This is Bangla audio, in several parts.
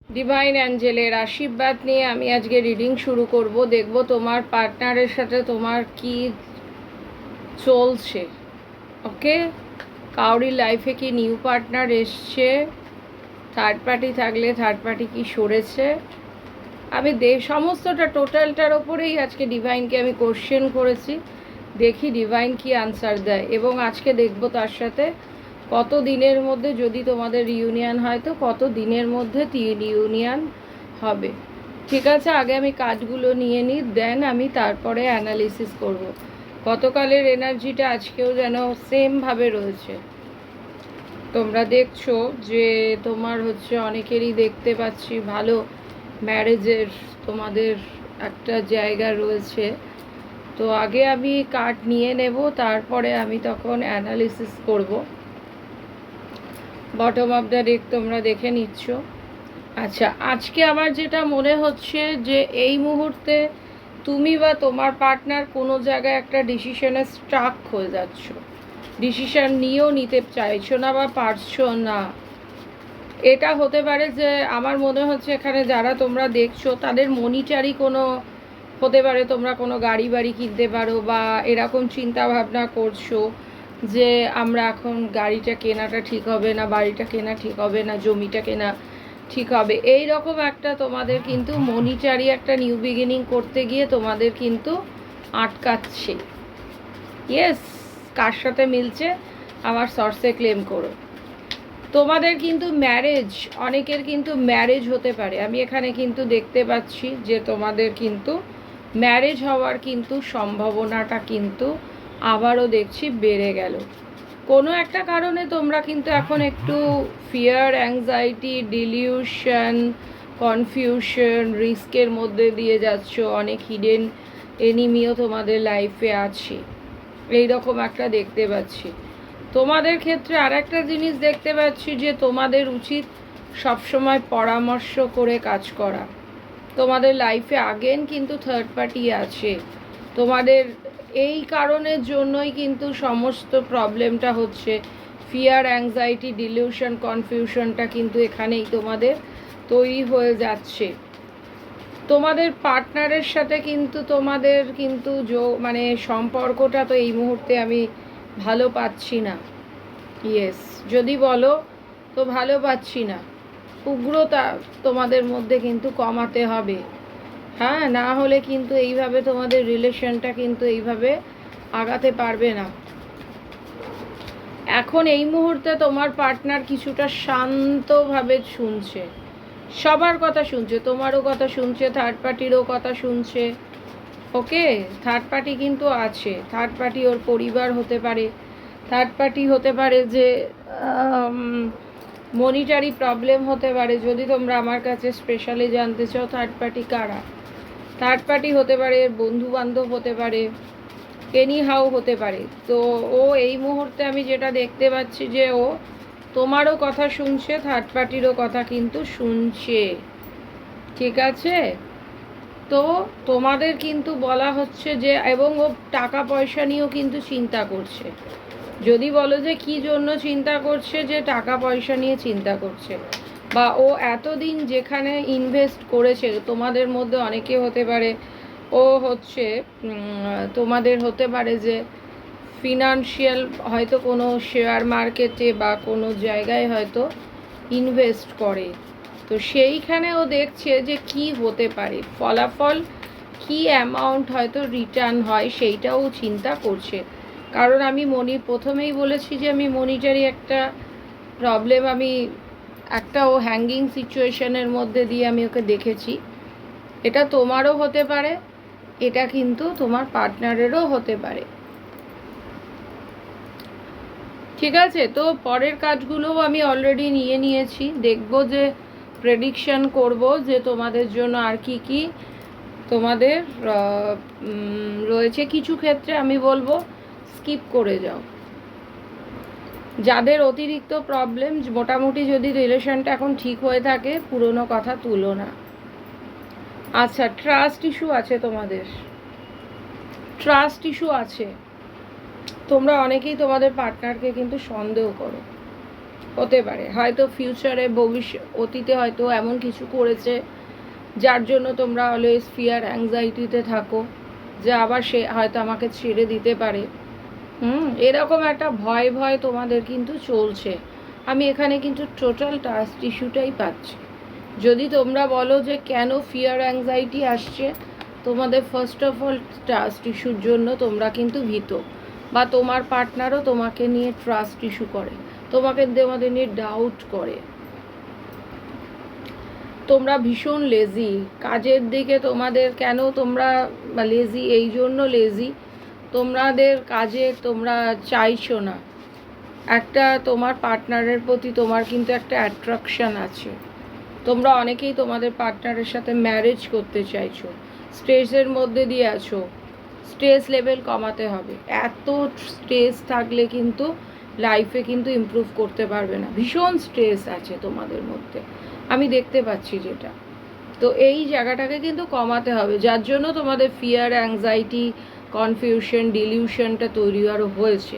ডিভাইন অ্যাঞ্জেলের আশীর্বাদ নিয়ে আমি আজকে রিডিং শুরু করব। দেখব তোমার পার্টনারের সাথে তোমার কি চলছে। ওকে, কাউরি লাইফে কি নিউ পার্টনার এসছে, থার্ড পার্টি থাকলে থার্ড পার্টি কি সরেছে, আমি সমস্তটা টোটালটার ওপরেই আজকে ডিভাইনকে আমি কোশ্চেন করেছি। দেখি ডিভাইন কি আনসার দেয়, এবং আজকে দেখব তার সাথে কত দিনের মধ্যে, যদি তোমাদের রিউনিয়ন হয় তো কত দিনের মধ্যে রিউনিয়ন হবে। ঠিক আছে, আগে আমি কাজগুলো নিয়ে নিই, দেন আমি তারপরে অ্যানালিসিস করব। গতকালের এনার্জিটা আজকেও যেন সেমভাবে রয়েছে। তোমরা দেখছো যে তোমার হচ্ছে অনেকেরই দেখতে পাচ্ছি ভালো ম্যারেজের তোমাদের একটা জায়গা রয়েছে। তো আগে আমি কার্ড নিয়ে নেব, তারপরে আমি তখন অ্যানালিসিস করব। বটম অফ দ্য ডেক তোমরা দেখে নিচ্ছ। আচ্ছা, আজকে আমার যেটা মনে হচ্ছে যে এই মুহূর্তে তুমি বা তোমার পার্টনার কোনো জায়গায় একটা ডিসিশনে স্টাক হয়ে যাচ্ছ, ডিসিশন নিয়েও নিতে চাইছো না বা পারছো না। এটা হতে পারে যে আমার মনে হচ্ছে এখানে যারা তোমরা দেখছো তাদের মনিটারি কোনো হতে পারে, তোমরা কোনো গাড়ি বাড়ি কিনতে পারো বা এরকম চিন্তা ভাবনা করছো যে আমরা এখন গাড়িটা কেনাটা ঠিক হবে না, বাড়িটা কেনা ঠিক হবে না, জমিটা কেনা ঠিক হবে, এই রকম একটা তোমাদের কিন্তু মনিটারি একটা নিউ বিগিনিং করতে গিয়ে তোমাদের কিন্তু আটকাচ্ছে। ইয়েস, কার সাথে মিলছে আমার সোর্সে ক্লেম করো। তোমাদের কিন্তু ম্যারেজ, অনেকের কিন্তু ম্যারেজ হতে পারে, আমি এখানে কিন্তু দেখতে পাচ্ছি যে তোমাদের কিন্তু ম্যারেজ হওয়ার কিন্তু সম্ভাবনাটা কিন্তু আবারও দেখছি বেড়ে গেল। কোনো একটা কারণে তোমরা কিন্তু এখন একটু ফিয়ার, অ্যাংজাইটি, ডিলিউশন, কনফিউশন, রিস্কের মধ্যে দিয়ে যাচ্ছ। অনেক হিডেন এনিমিও তোমাদের লাইফে আছে, এইরকম একটা দেখতে পাচ্ছি। তোমাদের ক্ষেত্রে আর একটা জিনিস দেখতে পাচ্ছি যে তোমাদের উচিত সবসময় পরামর্শ করে কাজ করা। তোমাদের লাইফে আগেন কিন্তু থার্ড পার্টি আছে, তোমাদের এই কারণের জন্যই কিন্তু সমস্ত প্রবলেমটা হচ্ছে। ফিয়ার, অ্যাংজাইটি, ডিলিউশন, কনফিউশনটা কিন্তু এখানেই তোমাদের তৈরি হয়ে যাচ্ছে। তোমাদের পার্টনারের সাথে কিন্তু তোমাদের কিন্তু মানে সম্পর্কটা তো এই মুহূর্তে আমি ভালো পাচ্ছি না। ইয়েস, যদি বলো তো ভালো পাচ্ছি না। উগ্রতা তোমাদের মধ্যে কিন্তু কমাতে হবে। হ্যাঁ, না হলে কিন্তু এইভাবে তোমাদের রিলেশনটা কিন্তু এইভাবে আগাতে পারবে না। এখন এই মুহূর্তে তোমার পার্টনার কিছুটা শান্তভাবে শুনছে, সবার কথা শুনছে, তোমারও কথা শুনছে, থার্ড পার্টিরও কথা শুনছে। ওকে, থার্ড পার্টি কিন্তু আছে, থার্ড পার্টি ওর পরিবার হতে পারে, থার্ড পার্টি হতে পারে যে মনিটারি প্রবলেম হতে পারে। যদি তোমরা আমার কাছে স্পেশালি জানতে চাও থার্ড পার্টি কারা, থার্ড পার্টি হতে পারে, বন্ধু বান্ধব হতে পারে, এনি হাউ হতে পারে। তো ও এই মুহূর্তে আমি যেটা দেখতে পাচ্ছি যে ও তোমারও কথা শুনছে, থার্ড পার্টিরও কথা কিন্তু শুনছে। ঠিক আছে, তো তোমাদের কিন্তু বলা হচ্ছে যে, এবং ও টাকা পয়সা নিয়েও কিন্তু চিন্তা করছে। যদি বলো যে কি জন্য চিন্তা করছে, যে টাকা পয়সা নিয়ে চিন্তা করছে, বা ও এতদিন যেখানে ইনভেস্ট করেছে, তোমাদের মধ্যে অনেকে হতে পারে ও হচ্ছে তোমাদের হতে পারে যে ফিনান্সিয়াল হয়তো কোনো শেয়ার মার্কেটে বা কোনো জায়গায় হয়তো ইনভেস্ট করে। তো সেইখানে ও দেখছে যে কি হতে পারে ফলাফল, কি অ্যামাউন্ট হয়তো রিটার্ন হয়, সেইটাও চিন্তা করছে। কারণ আমি প্রথমেই বলেছি যে আমি মনিটারি একটা প্রবলেম, আমি একটা ও হ্যাঙ্গিং সিচুয়েশনের মধ্যে দিয়ে আমি ওকে দেখেছি। এটা তোমারও হতে পারে, এটা কিন্তু তোমার পার্টনারেরও হতে পারে। ঠিক আছে, তো পরের কাজগুলোও আমি অলরেডি নিয়ে নিয়েছি। দেখব যে প্রেডিকশন করব যে তোমাদের জন্য আর কি কি তোমাদের রয়েছে। কিছু ক্ষেত্রে আমি বলবো স্কিপ করে যাও। যাদের অতিরিক্ত প্রবলেম, মোটামুটি যদি রিলেশনটা এখন ঠিক হয়ে থাকে, পুরনো কথা তুলো না। আচ্ছা, ট্রাস্ট ইস্যু আছে তোমাদের, ট্রাস্ট ইস্যু আছে। তোমরা অনেকেই তোমাদের পার্টনারকে কিন্তু সন্দেহ করো। হতে পারে, হয়তো ফিউচারে অতীতে হয়তো এমন কিছু করেছে যার জন্য তোমরা অলওয়েজ ফিয়ার অ্যাংজাইটিতে থাকো, যে আবার সে হয়তো আমাকে ছেড়ে দিতে পারে। এরকম একটা ভয় ভয় তোমাদের কিন্তু চলছে। আমি এখানে কিন্তু টোটাল ট্রাস্ট ইস্যুটাই পাচ্ছি। যদি তোমরা বলো যে কেন ফিয়ার অ্যাংজাইটি আসছে, তোমাদের ফার্স্ট অফ অল ট্রাস্ট ইস্যুর জন্য তোমরা কিন্তু ভীত, বা তোমার পার্টনারও তোমাকে নিয়ে ট্রাস্ট ইস্যু করে, তোমাদের নিয়ে ডাউট করে। তোমরা ভীষণ লেজি কাজের দিকে, তোমাদের কেন তোমরা লেজি, এই জন্য লেজি তোমাদের কাজে তোমরা চাইছো না। একটা তোমার পার্টনারের প্রতি তোমার কিন্তু একটা অ্যাট্রাকশান আছে, তোমরা অনেকেই তোমাদের পার্টনারের সাথে ম্যারেজ করতে চাইছো, স্ট্রেসের মধ্যে দিয়ে আছো, স্ট্রেস লেভেল কমাতে হবে। এত স্ট্রেস থাকলে কিন্তু লাইফে কিন্তু ইমপ্রুভ করতে পারবে না, ভীষণ স্ট্রেস আছে তোমাদের মধ্যে, আমি দেখতে পাচ্ছি যেটা। তো এই জায়গাটাকে কিন্তু কমাতে হবে, যার জন্য তোমাদের ফিয়ার অ্যাংজাইটি কনফিউশন ডিলিউশনটা তৈরি আরও হয়েছে।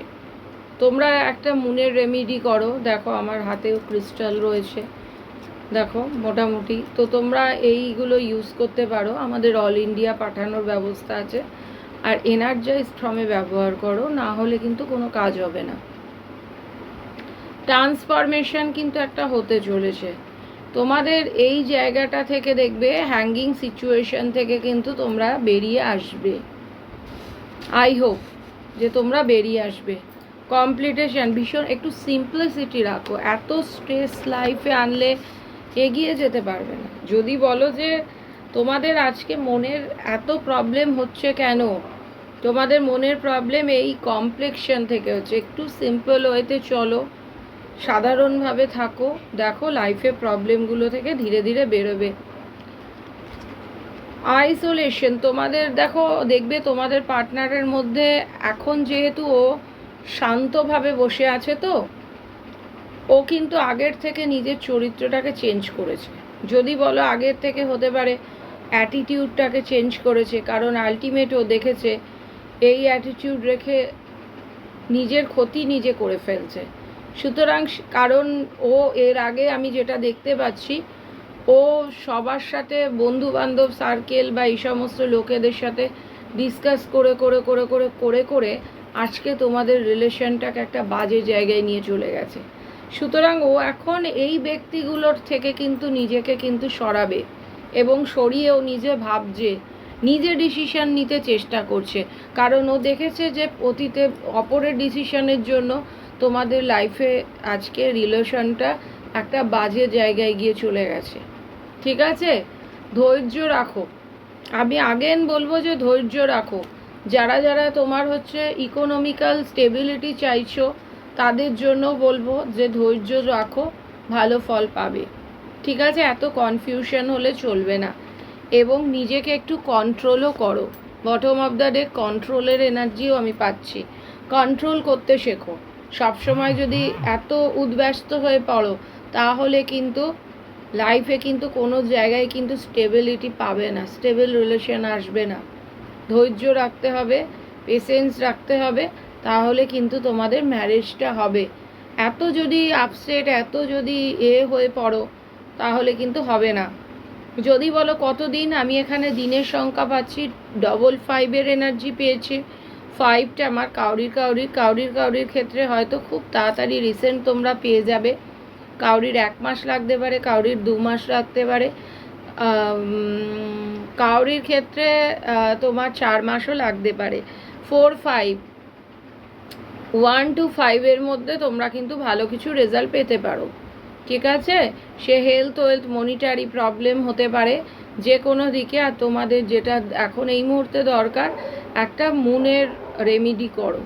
তোমরা একটা মুনের রেমিডি করো, দেখো আমার হাতেও ক্রিস্টাল রয়েছে, দেখো মোটামুটি। তো তোমরা এইগুলো ইউজ করতে পারো, আমাদের অল ইন্ডিয়া পাঠানোর ব্যবস্থা আছে। আর এনার্জাইজ ফর্মে ব্যবহার করো, না হলে কিন্তু কোনো কাজ হবে না। ট্রান্সফরমেশন কিন্তু একটা হতে চলেছে তোমাদের এই জায়গাটা থেকে, দেখবে হ্যাঙ্গিং সিচুয়েশন থেকে কিন্তু তোমরা বেরিয়ে আসবে। আই হোপ যে তোমরা বেরিয়ে আসবে। কমপ্লিটেশন, ভীষণ একটু সিম্পলিসিটি রাখো, এত স্ট্রেস লাইফে আনলে এগিয়ে যেতে পারবে না। যদি বলো যে তোমাদের আজকে মনের এত প্রবলেম হচ্ছে কেন, তোমাদের মনের প্রবলেম এই কমপ্লেক্সন থেকে হচ্ছে, একটু সিম্পল ওয়েতে চলো, সাধারণভাবে থাকো, দেখো লাইফে প্রবলেমগুলো থেকে ধীরে ধীরে বেরোবে। আইসোলেশন, তোমাদের দেখো দেখবে তোমাদের পার্টনারের মধ্যে এখন যেহেতু ও শান্তভাবে বসে আছে, তো ও কিন্তু আগের থেকে নিজের চরিত্রটাকে চেঞ্জ করেছে। যদি বলো আগের থেকে, হতে পারে অ্যাটিটিউডটাকে চেঞ্জ করেছে, কারণ আলটিমেট ও দেখেছে এই অ্যাটিটিউড রেখে নিজের ক্ষতি নিজে করে ফেলছে। সুতরাং কারণ ও এর আগে আমি যেটা দেখতে পাচ্ছি, ও সবার সাথে বন্ধু বান্ধব সার্কেল বা এই সমস্ত লোকেদের সাথে ডিসকাস করে করে করে করে করে করে আজকে তোমাদের রিলেশনটাকে একটা বাজে জায়গায় নিয়ে চলে গেছে। সুতরাং ও এখন এই ব্যক্তিগুলোর থেকে কিন্তু নিজেকে কিন্তু সরাবে, এবং সরিয়েও নিজে ভাবছে, নিজে ডিসিশন নিতে চেষ্টা করছে, কারণ ও দেখেছে যে অতীতে অপরের ডিসিশনের জন্য তোমাদের লাইফে আজকে রিলেশনটা একটা বাজে জায়গায় গিয়ে চলে গেছে। ঠিক আছে, ধৈর্য রাখো, আমি আগেন বলবো যে ধৈর্য রাখো। যারা যারা তোমার হচ্ছে ইকোনমিক্যাল স্টেবিলিটি চাইছো, তাদের জন্য বলবো যে ধৈর্য রাখো, ভালো ফল পাবে। ঠিক আছে, এত কনফিউশন হলে চলবে না, এবং নিজেকে একটু কন্ট্রোলও করো। বটম অফ দ্য ডে কন্ট্রোলের এনার্জিও আমি পাচ্ছি, কন্ট্রোল করতে শেখো। সবসময় যদি এত উদ্ব্যস্ত হয়ে পড়ো, তাহলে কিন্তু লাইফে কিন্তু কোনো জায়গায় কিন্তু স্টেবিলিটি পাবে না, স্টেবল রিলেশন আসবে না। ধৈর্য রাখতে হবে, পেশেন্স রাখতে হবে, তাহলে কিন্তু তোমাদের ম্যারেজটা হবে। এত যদি আপসেট, এত যদি হয়ে পড়ো, তাহলে কিন্তু হবে না। যদি বলো কতদিন, আমি এখানে দিনের সংখ্যা পাচ্ছি 555 এনার্জি পেয়েছি। 5টা আমার কাউরির ক্ষেত্রে হয়তো খুব তাড়াতাড়ি রিসেন্ট তোমরা পেয়ে যাবে, কাউরির 1 মাস লাগতে পারে, কাউরির 2 মাস লাগতে পারে, কাউরির ক্ষেত্রে তোমার 4 মাসও লাগতে পারে। 4 5 1 to 5 এর মধ্যে তোমরা কিন্তু ভালো কিছু রেজাল্ট পেতে পারো। ঠিক আছে, সে হেলথ মনিটারি প্রবলেম হতে পারে যে কোনো দিকে। আর তোমাদের যেটা এখন এই মুহূর্তে দরকার, একটা মুনের রেমিডি করো।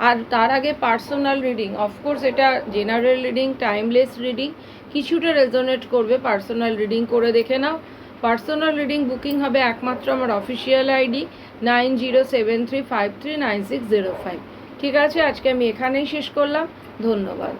আর তার আগে পার্সোনাল রিডিং, অফকোর্স এটা জেনারেল রিডিং, টাইমলেস রিডিং, কিছুটা রেজোনেট করবে, পার্সোনাল রিডিং করে দেখে নাও। পার্সোনাল রিডিং বুকিং হবে একমাত্র আমার অফিসিয়াল আইডি 9073539605। ঠিক আছে, আজকে আমি এখানেই শেষ করলাম, ধন্যবাদ।